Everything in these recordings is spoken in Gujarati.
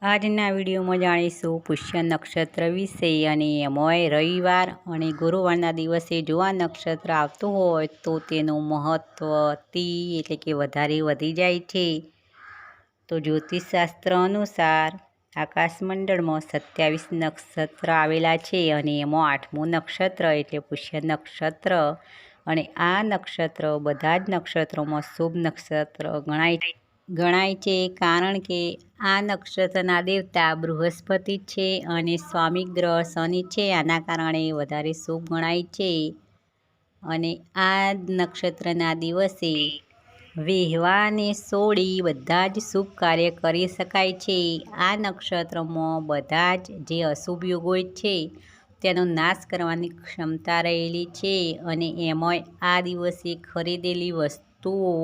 આજના વિડીયોમાં જાણીશું પુષ્ય નક્ષત્ર વિશે અને એમાંય રવિવાર અને ગુરુવારના દિવસે જો આ નક્ષત્ર આવતું હોય તો તેનું મહત્ત્વ એટલે કે વધારે વધી જાય છે। તો જ્યોતિષશાસ્ત્ર અનુસાર આકાશમંડળમાં 27 નક્ષત્ર આવેલા છે અને એમાં 8મું નક્ષત્ર એટલે પુષ્ય નક્ષત્ર અને આ નક્ષત્ર બધા જ નક્ષત્રોમાં શુભ નક્ષત્ર ગણાય છે, કારણ કે આ નક્ષત્રના દેવતા બૃહસ્પતિ છે અને સ્વામી ગ્રહ શનિ છે। આના કારણે વધારે શુભ ગણાય છે અને આ નક્ષત્રના દિવસે વહેવા અને સોળી બધા જ શુભ કાર્ય કરી શકાય છે। આ નક્ષત્રમાં બધા જ જે અશુભ યોગો છે તેનો નાશ કરવાની ક્ષમતા રહેલી છે અને એમાંય આ દિવસે ખરીદેલી વસ્તુઓ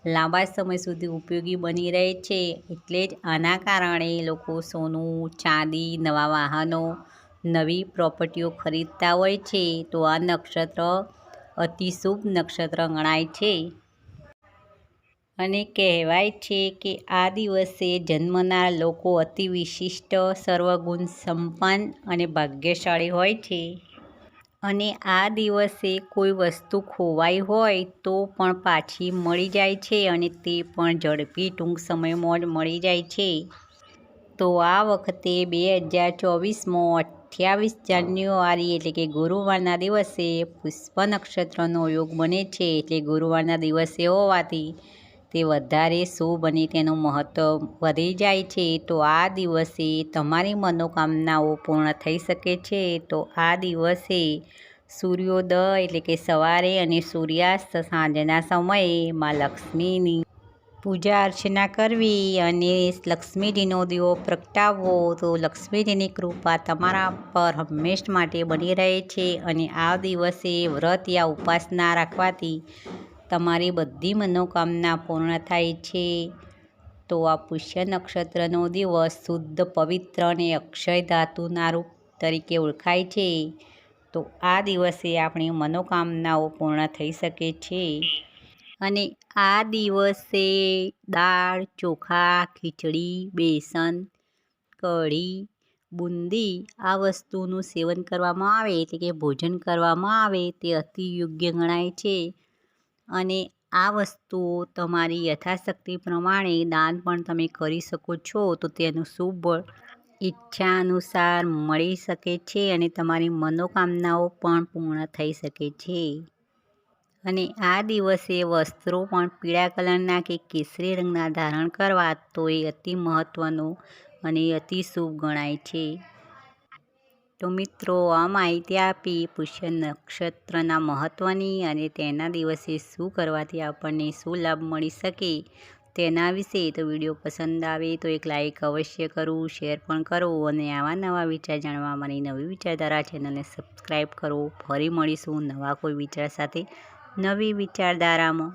લાંબા સમય સુધી ઉપયોગી બની રહે છે। એટલે જ આના કારણે લોકો સોનું, ચાંદી, નવા વાહનો, નવી પ્રોપર્ટીઓ ખરીદતા હોય છે। તો આ નક્ષત્ર અતિ શુભ નક્ષત્ર ગણાય છે અને કહેવાય છે કે આ દિવસે જન્મનાર લોકો અતિ વિશિષ્ટ, સર્વગુણ સંપન્ન અને ભાગ્યશાળી હોય છે અને આ દિવસે કોઈ વસ્તુ ખોવાઈ હોય તો પણ પાછી મળી જાય છે અને તે પણ ઝડપી ટૂંક સમયમાં જ મળી જાય છે। તો આ વખતે 2024માં 28 જાન્યુઆરી એટલે કે ગુરુવારના દિવસે પુષ્ય નક્ષત્રનો યોગ બને છે। એટલે ગુરુવારના દિવસે હોવાથી તે વધારે શુભ અને તેનું મહત્ત્વ વધી જાય છે। તો આ દિવસે તમારી મનોકામનાઓ પૂર્ણ થઈ શકે છે। તો આ દિવસે સૂર્યોદય એટલે કે સવારે અને સૂર્યાસ્ત સાંજના સમયે માં લક્ષ્મીની પૂજા અર્ચના કરવી અને લક્ષ્મીજીનો દીવો પ્રગટાવવો તો લક્ષ્મીજીની કૃપા તમારા પર હંમેશ માટે બની રહે છે અને આ દિવસે વ્રત યા ઉપાસના રાખવાથી તમારી બધી મનોકામના પૂર્ણ થાય છે। તો આ પુષ્ય નક્ષત્રનો દિવસ શુદ્ધ, પવિત્ર અને અક્ષય ધાતુના રૂપ તરીકે ઓળખાય છે। તો આ દિવસે આપણી મનોકામનાઓ પૂર્ણ થઈ શકે છે અને આ દિવસે દાળ, ચોખા, ખીચડી, બેસન, કઢી, બુંદી આ વસ્તુનું સેવન કરવામાં આવે એટલે કે ભોજન કરવામાં આવે તે અતિ યોગ્ય ગણાય છે અને આ વસ્તુઓ તમારી યથાશક્તિ પ્રમાણે દાન પણ તમે કરી શકો છો। તો તેનું શુભ ઈચ્છા અનુસાર મળી શકે છે અને તમારી મનોકામનાઓ પણ પૂર્ણ થઈ શકે છે અને આ દિવસે વસ્ત્રો પણ પીળા કલરના કે કેસરી રંગના ધારણ કરવા તો એ અતિ મહત્ત્વનું અને અતિ શુભ ગણાય છે। તો મિત્રો, આ માહિતી આપી પુષ્ય નક્ષત્રના મહત્ત્વની અને તેના દિવસે શું કરવાથી આપણને શું લાભ મળી શકે તેના વિશે। તો વિડીયો પસંદ આવે તો એક લાઈક અવશ્ય કરવું, શેર પણ કરવું અને આવા નવા વિચાર જાણવા મારી નવી વિચારધારા ચેનલને સબસ્ક્રાઈબ કરો। ફરી મળીશું નવા કોઈ વિચાર સાથે નવી વિચારધારામાં।